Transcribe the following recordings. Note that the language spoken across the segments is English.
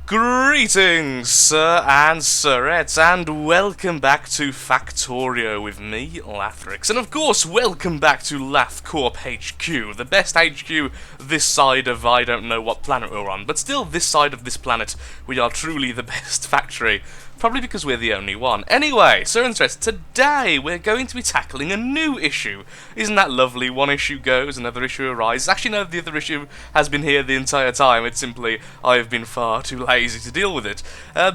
Greetings, sir and sirettes, and welcome back to Factorio with me, Lathrix. And of course, welcome back to LathCorp HQ, the best HQ this side of I don't know what planet we're on, but still this side of this planet, we are truly the best factory. Probably because we're the only one. Anyway, sir and sirettes, today we're going to be tackling a new issue. Isn't that lovely? One issue goes, another issue arises. Actually, no, the other issue has been here the entire time. It's simply I've been far too lazy to deal with it.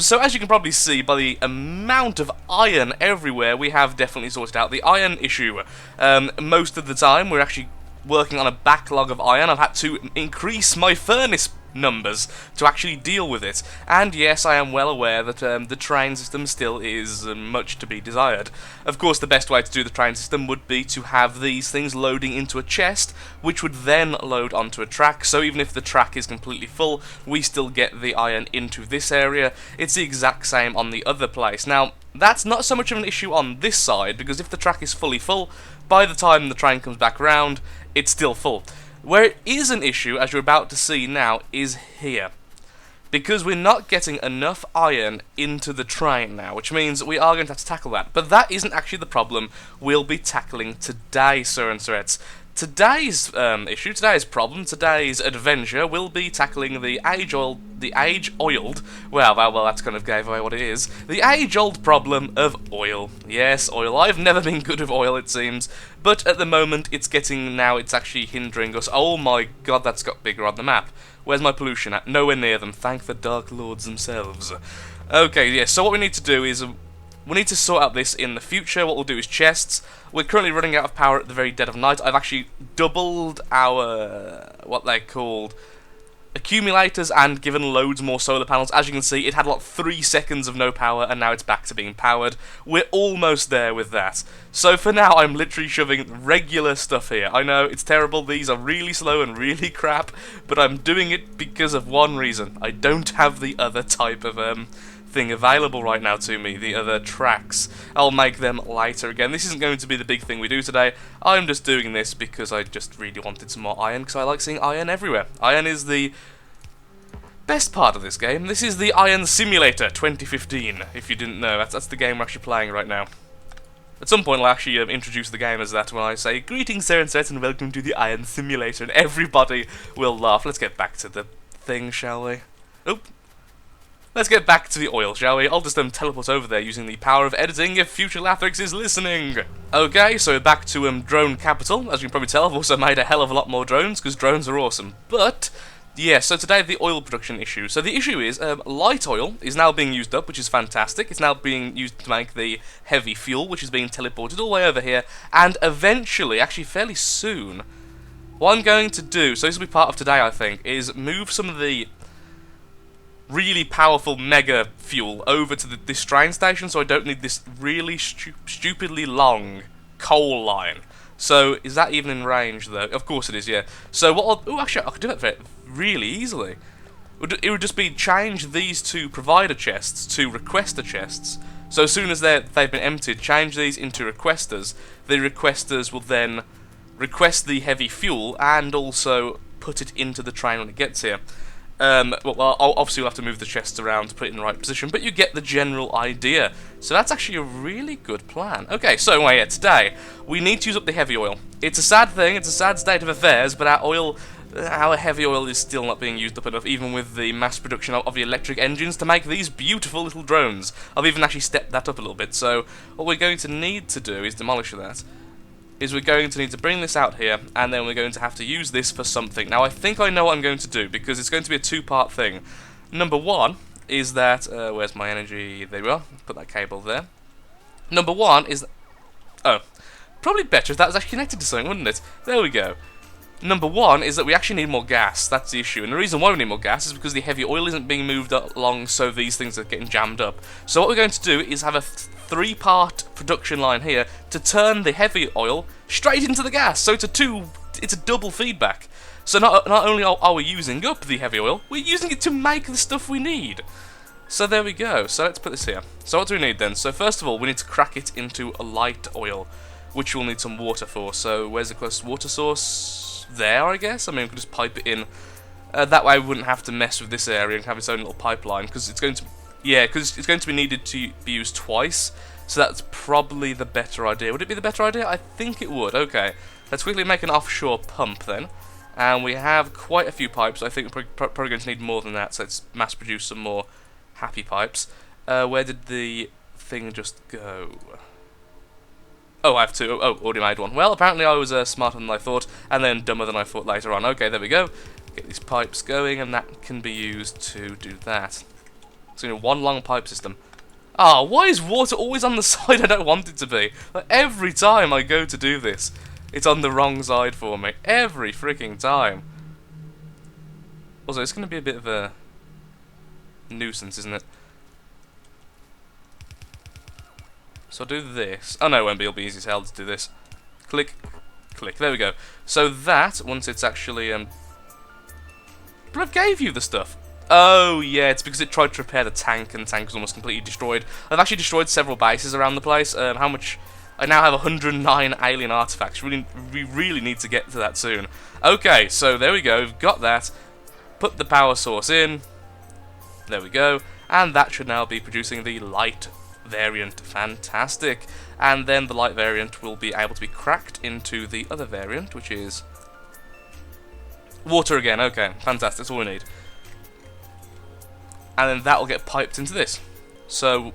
So as you can probably see by the amount of iron everywhere, we have definitely sorted out the iron issue. Most of the time, we're actually working on a backlog of iron. I've had to increase my furnace numbers to actually deal with it, and yes, I am well aware that the train system still is much to be desired. Of course, the best way to do the train system would be to have these things loading into a chest, which would then load onto a track, so even if the track is completely full, we still get the iron into this area. It's the exact same on the other place. Now, that's not so much of an issue on this side, because if the track is fully full, by the time the train comes back around, it's still full. Where it is an issue, as you're about to see now, is here. Because we're not getting enough iron into the train now, which means we are going to have to tackle that. But that isn't actually the problem we'll be tackling today, sir and sirettes. Today's issue, today's problem, today's adventure will be tackling the age-oiled, well, that's kind of gave away what it is, the age-old problem of oil. Yes, oil. I've never been good with oil, it seems, but at the moment it's actually hindering us. Oh my god, that's got bigger on the map. Where's my pollution at? Nowhere near them, thank the Dark Lords themselves. Okay, yeah, so what we need to do is we need to sort out this in the future. What we'll do is chests. We're currently running out of power at the very dead of night. I've actually doubled our, what they're called, accumulators and given loads more solar panels. As you can see, it had like 3 seconds of no power and now it's back to being powered. We're almost there with that. So for now, I'm literally shoving regular stuff here. I know, it's terrible, these are really slow and really crap, but I'm doing it because of one reason. I don't have the other type of, thing available right now to me, the other tracks. I'll make them later again. This isn't going to be the big thing we do today. I'm just doing this because I just really wanted some more iron, because I like seeing iron everywhere. Iron is the best part of this game. This is the Iron Simulator 2015, if you didn't know. That's the game we're actually playing right now. At some point I'll actually introduce the game as that when I say, "Greetings, sir and sirettes, and welcome to the Iron Simulator," and everybody will laugh. Let's get back to the thing, shall we? Oop. Let's get back to the oil, shall we? I'll just teleport over there using the power of editing if future Lathrix is listening. Okay, so back to drone capital. As you can probably tell, I've also made a hell of a lot more drones, because drones are awesome. But, yeah, so today the oil production issue. So the issue is, light oil is now being used up, which is fantastic. It's now being used to make the heavy fuel, which is being teleported all the way over here. And eventually, actually fairly soon, what I'm going to do, so this will be part of today, I think, is move some of the really powerful mega fuel over to this train station, so I don't need this really stupidly long coal line. So is that even in range though? Of course it is, yeah. So what I'll, actually I could do that really easily. It would just be change these two provider chests to requester chests. So as soon as they've been emptied, change these into requesters. The requesters will then request the heavy fuel and also put it into the train when it gets here. Well, obviously we'll have to move the chests around to put it in the right position, but you get the general idea. So that's actually a really good plan. Okay, so yeah, today we need to use up the heavy oil. It's a sad thing, it's a sad state of affairs, but our heavy oil is still not being used up enough, even with the mass production of the electric engines to make these beautiful little drones. I've even actually stepped that up a little bit, so what we're going to need to do is demolish that. We're going to need to bring this out here, and then we're going to have to use this for something. Now, I think I know what I'm going to do, because it's going to be a two-part thing. Number one is that, where's my energy? There we are. Put that cable there. Number one is, oh, probably better if that was actually connected to something, wouldn't it? There we go. Number one is that we actually need more gas. That's the issue. And the reason why we need more gas is because the heavy oil isn't being moved along, so these things are getting jammed up. So what we're going to do is have a three-part production line here to turn the heavy oil straight into the gas. So it's a double feedback. So not only are we using up the heavy oil, we're using it to make the stuff we need. So there we go. So let's put this here. So what do we need then? So first of all, we need to crack it into a light oil, which we'll need some water for. So where's the closest water source? There, I guess. I mean, we can just pipe it in That way I wouldn't have to mess with this area and have its own little pipeline, because it's going to, yeah, because it's going to be needed to be used twice. So that's probably the better idea. Would it be the better idea? I think it would. Okay, let's quickly make an offshore pump then. And we have quite a few pipes. I think we're probably going to need more than that, so let's mass produce some more happy pipes. Where did the thing just go? Oh, I have two. Oh, already made one. Well, apparently I was smarter than I thought, and then dumber than I thought later on. Okay, there we go. Get these pipes going, and that can be used to do that. So, you know, one long pipe system. Ah, why is water always on the side I don't want it to be? Like, every time I go to do this, it's on the wrong side for me. Every freaking time. Also, it's going to be a bit of a nuisance, isn't it? So I'll do this. Oh no, it won't be. It'll be easy as hell to do this. Click, click. There we go. So that, once it's actually... But I gave you the stuff. Oh, yeah, it's because it tried to repair the tank, and the tank was almost completely destroyed. I've actually destroyed several bases around the place. How much... I now have 109 alien artifacts. We really need to get to that soon. Okay, so there we go. We've got that. Put the power source in. There we go. And that should now be producing the light variant. Fantastic. And then the light variant will be able to be cracked into the other variant, which is... water again. Okay, fantastic. That's all we need. And then that will get piped into this. So,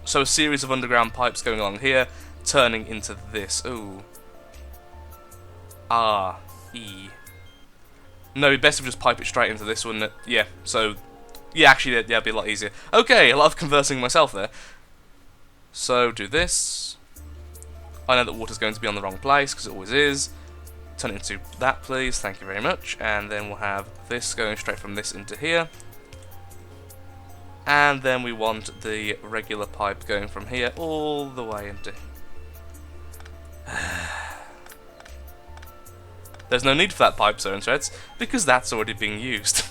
so a series of underground pipes going along here, turning into this. Ooh. R, E. No, it'd best if we just pipe it straight into this, wouldn't it? Yeah, so... yeah, actually, yeah, it'd be a lot easier. Okay, a lot of conversing myself there. So, do this. I know that water's going to be on the wrong place, because it always is. Turn it into that, please. Thank you very much. And then we'll have this going straight from this into here. And then we want the regular pipe going from here all the way into... There's no need for that pipe, Zone Threads, because that's already being used.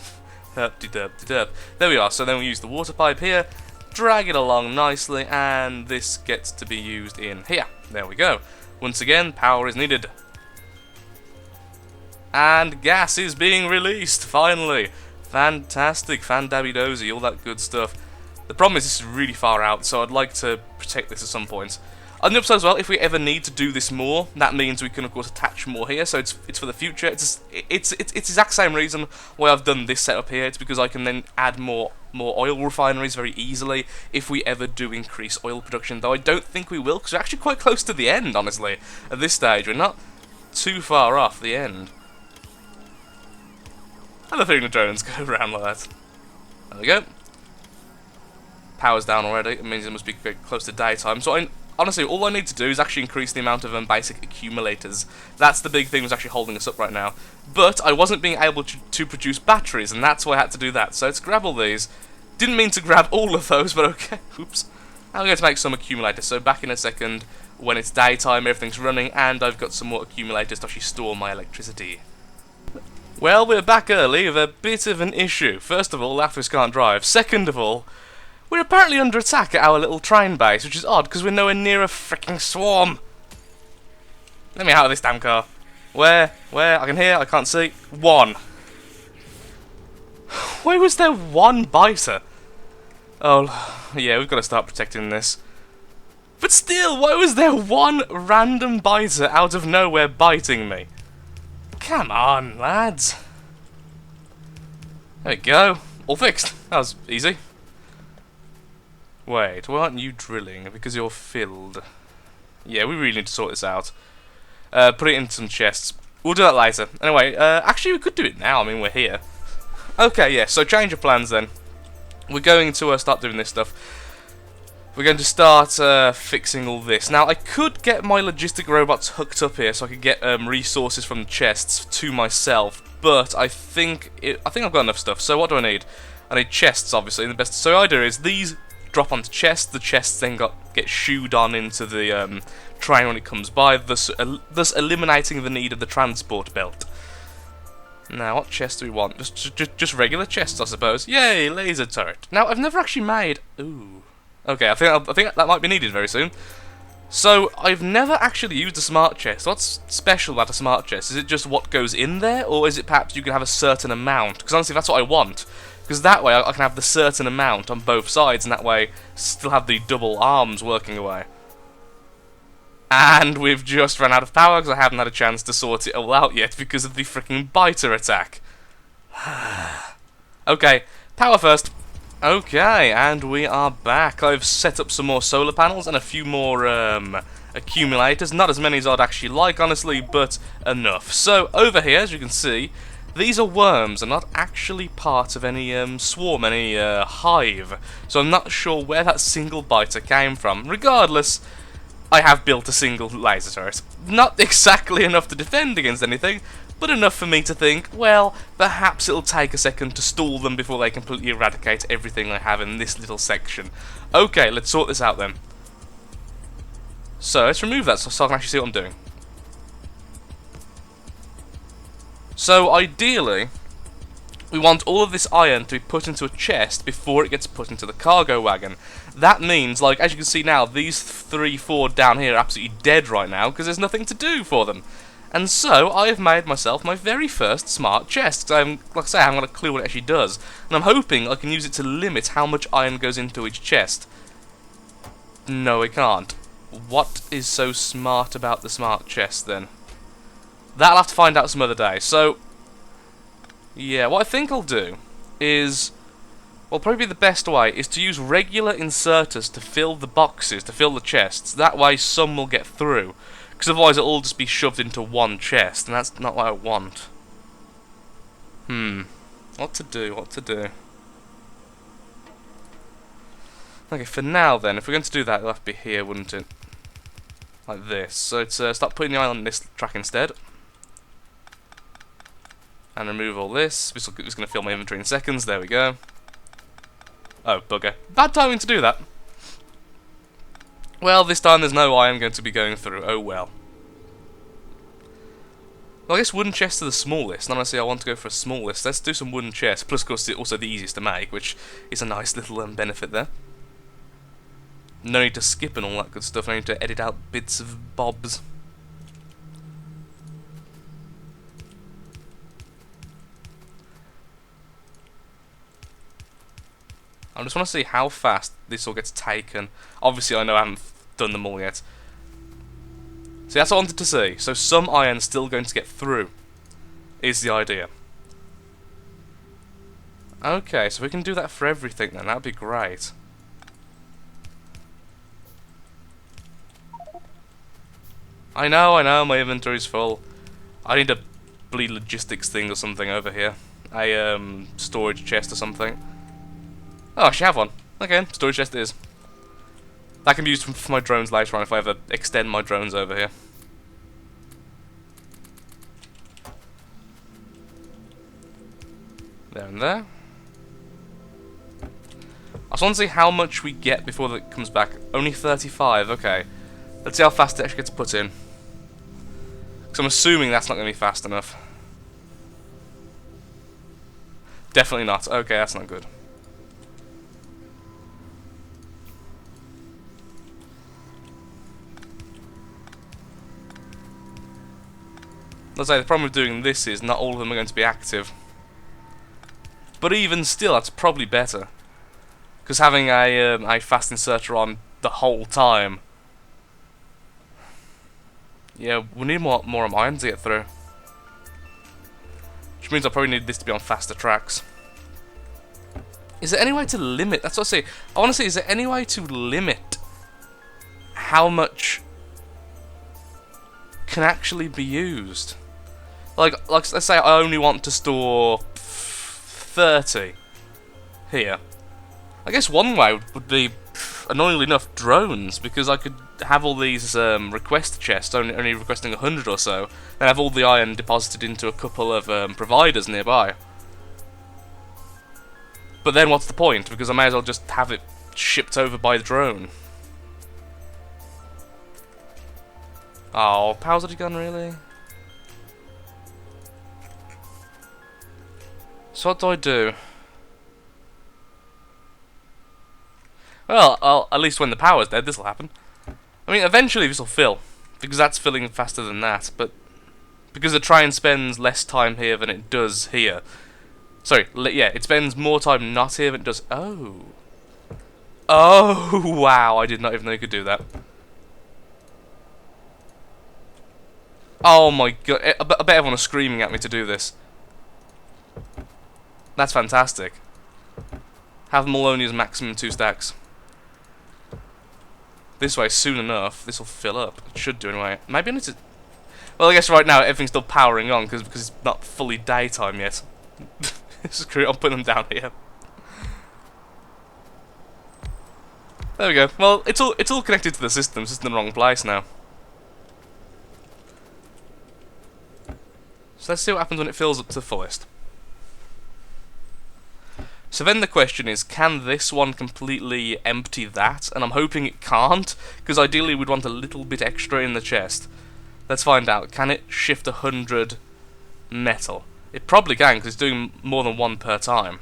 Herp-de-derp-de-derp. There we are, so then we use the water pipe here, drag it along nicely, and this gets to be used in here. There we go. Once again, power is needed. And gas is being released, finally. Fantastic, fan-dabby-dozy, all that good stuff. The problem is this is really far out, so I'd like to protect this at some point. On the upside as well, if we ever need to do this more, that means we can of course attach more here, so it's for the future. It's the exact same reason why I've done this setup here. It's because I can then add more oil refineries very easily if we ever do increase oil production, though I don't think we will, because we're actually quite close to the end, honestly. At this stage, we're not too far off the end. I love hearing the drones go around like that. There we go. Power's down already. It means it must be very close to daytime. So honestly, all I need to do is actually increase the amount of basic accumulators. That's the big thing that's actually holding us up right now. But I wasn't being able to produce batteries, and that's why I had to do that. So let's grab all these. Didn't mean to grab all of those, but okay. Oops. I'm going to make some accumulators. So back in a second, when it's daytime, everything's running, and I've got some more accumulators to actually store my electricity. Well, we're back early with a bit of an issue. First of all, Lathris can't drive. Second of all, we're apparently under attack at our little train base, which is odd, because we're nowhere near a freaking swarm. Let me out of this damn car. Where? I can hear, I can't see. One. Why was there one biter? Oh, yeah, we've got to start protecting this. But still, why was there one random biter out of nowhere biting me? Come on, lads. There we go. All fixed. That was easy. Wait, why aren't you drilling? Because you're filled. Yeah, we really need to sort this out. Put it in some chests. We'll do that later. Anyway, actually we could do it now. I mean, we're here. Okay, yeah, so change of plans then. We're going to start doing this stuff. We're going to start fixing all this. Now, I could get my logistic robots hooked up here so I could get resources from the chests to myself, but I think I've got enough stuff. So what do I need? I need chests, obviously. The best. So the idea is these drop onto chests. The chests then get shooed on into the train when it comes by, thus eliminating the need of the transport belt. Now, what chests do we want? Just regular chests, I suppose. Yay, laser turret. Now, I've never actually made. Ooh. Okay, I think that might be needed very soon. So, I've never actually used a smart chest. What's special about a smart chest? Is it just what goes in there, or is it perhaps you can have a certain amount? Because honestly, that's what I want. Because that way I can have the certain amount on both sides, and that way still have the double arms working away. And we've just run out of power because I haven't had a chance to sort it all out yet because of the freaking biter attack. Okay, power first. Okay, and we are back. I've set up some more solar panels and a few more accumulators. Not as many as I'd actually like, honestly, but enough. So, over here, as you can see, these are worms and not actually part of any swarm, any hive. So I'm not sure where that single biter came from. Regardless, I have built a single laser turret. Not exactly enough to defend against anything, but enough for me to think, well, perhaps it'll take a second to stall them before they completely eradicate everything I have in this little section. Okay, let's sort this out then. So, let's remove that so I can actually see what I'm doing. So, ideally, we want all of this iron to be put into a chest before it gets put into the cargo wagon. That means, like, as you can see now, these 4 down here are absolutely dead right now because there's nothing to do for them. And so, I have made myself my very first smart chest. Like I say, I haven't got a clue what it actually does. And I'm hoping I can use it to limit how much iron goes into each chest. No, I can't. What is so smart about the smart chest, then? That I'll have to find out some other day. So, yeah, what I think I'll do is, well, probably the best way is to use regular inserters to fill the boxes, to fill the chests. That way some will get through. Because otherwise it'll all just be shoved into one chest, and that's not what I want. What to do, what to do? Okay, for now then, if we're going to do that, it'll have to be here, wouldn't it? Like this. So let's start putting the iron on this track instead. And remove all this. This is going to fill my inventory in seconds, there we go. Oh, bugger. Bad timing to do that. Well, this time there's no iron going to be going through. Oh well. Well, I guess wooden chests are the smallest. And honestly, I want to go for a smallest. Let's do some wooden chests. Plus, of course, it's also the easiest to make, which is a nice little benefit there. No need to skip and all that good stuff. No need to edit out bits of bobs. I just want to see how fast this all gets taken. Obviously, I know I haven't done them all yet. See, that's what I wanted to see. So some iron's still going to get through, is the idea. Okay, so we can do that for everything then. That'd be great. I know, my inventory's full. I need a bleed logistics thing or something over here. A storage chest or something. Oh, I should have one. Okay, storage chest it is. That can be used for my drones later on if I ever extend my drones over here. There and there. I just want to see how much we get before that comes back. Only 35, okay. Let's see how fast it actually gets put in. Because I'm assuming that's not going to be fast enough. Definitely not. Okay, that's not good. Let's say the problem with doing this is not all of them are going to be active. But even still, that's probably better. Because having a fast inserter on the whole time. Yeah, we need more iron to get through. Which means I probably need this to be on faster tracks. Is there any way to limit? That's what I say. I want to see, is there any way to limit how much can actually be used? Like let's say I only want to store 30 here. I guess one way would be, annoyingly enough, drones, because I could have all these request chests, only requesting 100 or so, and have all the iron deposited into a couple of providers nearby. But then what's the point? Because I may as well just have it shipped over by the drone. Oh, power's already gone, really? So what do I do? Well, at least when the power's dead, this'll happen. I mean, eventually this will fill, because that's filling faster than that, but because the train spends less time here than it does here. Sorry, yeah, it spends more time not here than it does... Oh. Oh, wow, I did not even know you could do that. Oh my god, I bet everyone is screaming at me to do this. That's fantastic. Have them all only as maximum 2 stacks. This way, soon enough, this will fill up. It should do anyway. Maybe I need to... Well, I guess right now everything's still powering on because it's not fully daytime yet. Screw it, I'm putting them down here. There we go. Well, it's all connected to the system. It's just in the wrong place now. So let's see what happens when it fills up to the fullest. So then the question is, can this one completely empty that? And I'm hoping it can't, because ideally we'd want a little bit extra in the chest. Let's find out. Can it shift 100 metal? It probably can, because it's doing more than 1 per time.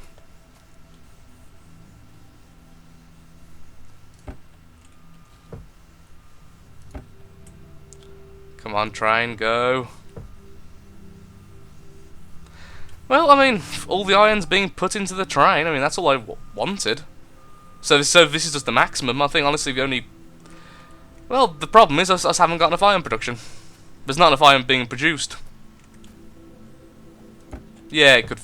Come on, train, go. Well, I mean, all the iron's being put into the train. I mean, that's all I wanted. So this is just the maximum. I think, honestly, the only... Well, the problem is us haven't got enough iron production. There's not enough iron being produced. Yeah, it could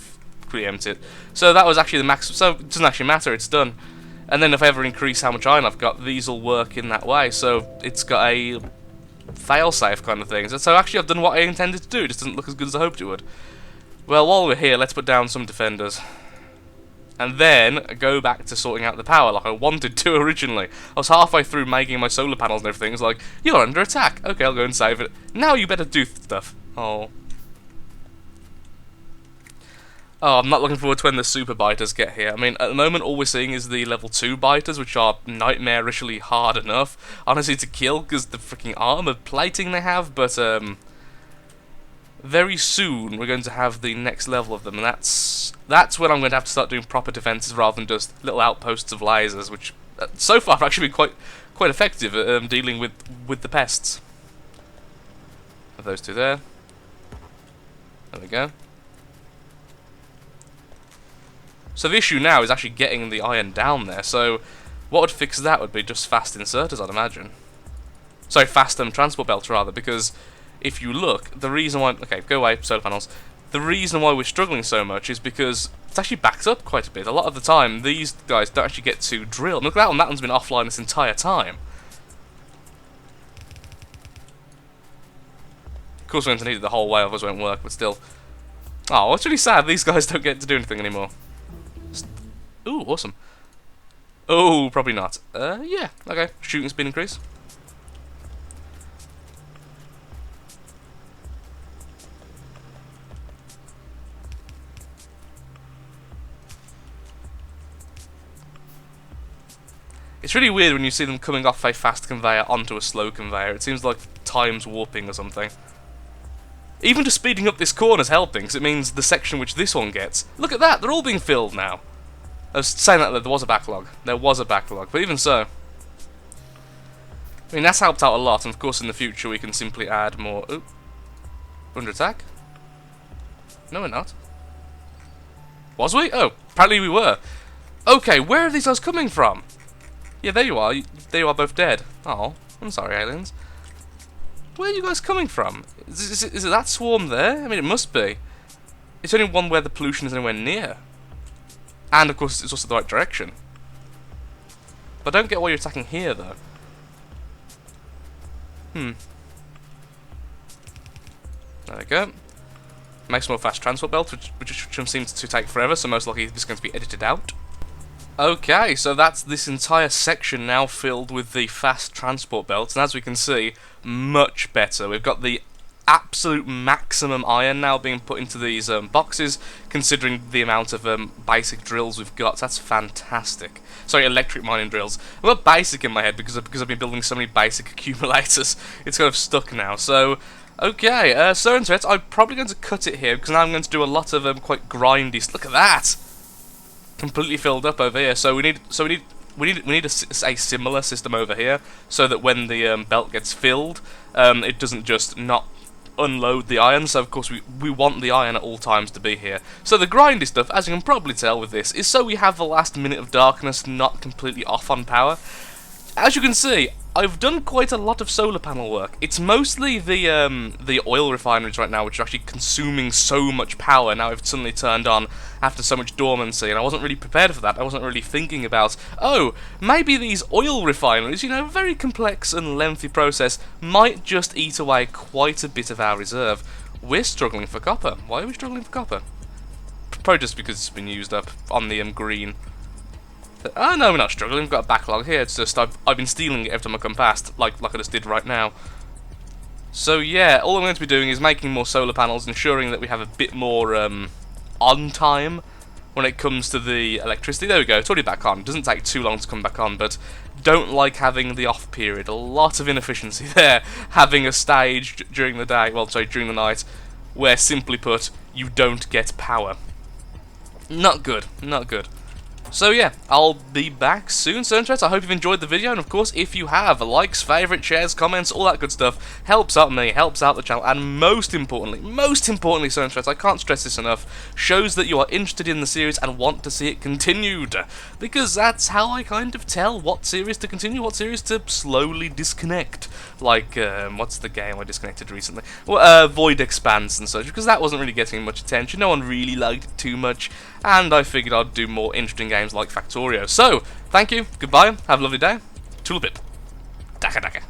preempt it. So that was actually the max. So it doesn't actually matter, it's done. And then if I ever increase how much iron I've got, these will work in that way. So it's got a fail-safe kind of thing. So actually I've done what I intended to do. It just doesn't look as good as I hoped it would. Well, while we're here, let's put down some defenders. And then go back to sorting out the power like I wanted to originally. I was halfway through making my solar panels and everything. It's like, you're under attack. Okay, I'll go and save it. Now you better do stuff. Oh. Oh, I'm not looking forward to when the super biters get here. I mean, at the moment, all we're seeing is the level 2 biters, which are nightmarishly hard enough, honestly, to kill, because the freaking armor plating they have, but, very soon we're going to have the next level of them, and that's when I'm going to have to start doing proper defenses rather than just little outposts of lasers, which, so far, have actually been quite effective at dealing with the pests. Those two there. There we go. So the issue now is actually getting the iron down there, so what would fix that would be just fast inserters, I'd imagine. Sorry, fast transport belts, rather, because if you look, the reason why... Okay, go away, solar panels. The reason why we're struggling so much is because it's actually backed up quite a bit. A lot of the time, these guys don't actually get to drill. Look at that one, that one's been offline this entire time. Of course, we're going to need it the whole way, otherwise it won't work, but still. Oh, it's really sad these guys don't get to do anything anymore. Ooh, awesome. Oh, probably not. Yeah, okay. Shooting speed increase. It's really weird when you see them coming off a fast conveyor onto a slow conveyor. It seems like time's warping or something. Even just speeding up this corner's helping, because it means the section which this one gets... Look at that, they're all being filled now. I was saying that there was a backlog. There was a backlog, but even so... I mean, that's helped out a lot, and of course in the future we can simply add more... Oop. Under attack? No, we're not. Was we? Oh, apparently we were. Okay, where are these guys coming from? Yeah, there you are. There you are, both dead. Oh, I'm sorry, aliens. Where are you guys coming from? Is it that swarm there? I mean, it must be. It's only one where the pollution is anywhere near. And, of course, it's also the right direction. But I don't get why you're attacking here, though. There we go. Makes more fast transport belt, which seems to take forever, so most likely it's going to be edited out. Okay, so that's this entire section now filled with the fast transport belts, and as we can see, much better. We've got the absolute maximum iron now being put into these boxes, considering the amount of basic drills we've got. That's fantastic. Sorry, electric mining drills. I've got basic in my head because I've been building so many basic accumulators. It's kind of stuck now. So, okay, so I'm probably going to cut it here because now I'm going to do a lot of quite grindy. Look at that. Completely filled up over here. So we need we need a similar system over here, so that when the belt gets filled, it doesn't just not unload the iron. So of course we want the iron at all times to be here. So the grindy stuff, as you can probably tell with this, is so we have the last minute of darkness not completely off on power. As you can see, I've done quite a lot of solar panel work. It's mostly the oil refineries right now which are actually consuming so much power now I've suddenly turned on after so much dormancy, and I wasn't really prepared for that. I wasn't really thinking about, oh, maybe these oil refineries, you know, very complex and lengthy process, might just eat away quite a bit of our reserve. We're struggling for copper. Why are we struggling for copper? Probably just because it's been used up on the green. Oh no, we're not struggling, we've got a backlog here, it's just I've been stealing it every time I come past, like I just did right now. So yeah, all I'm going to be doing is making more solar panels, ensuring that we have a bit more on time when it comes to the electricity. There we go, it's already back on, it doesn't take too long to come back on, but don't like having the off period, a lot of inefficiency there, having a stage during the day, well sorry, during the night, where simply put, you don't get power. Not good, not good. So yeah, I'll be back soon, so interest. I hope you've enjoyed the video, and of course, if you have, likes, favourites, shares, comments, all that good stuff, helps out me, helps out the channel, and most importantly, so interest, I can't stress this enough, shows that you are interested in the series and want to see it continued, because that's how I kind of tell what series to continue, what series to slowly disconnect, like, what's the game I disconnected recently? Well, Void Expanse and such, because that wasn't really getting much attention, no one really liked it too much, and I figured I'd do more interesting games like Factorio. So, thank you, goodbye, have a lovely day, toodle pip, daka daka.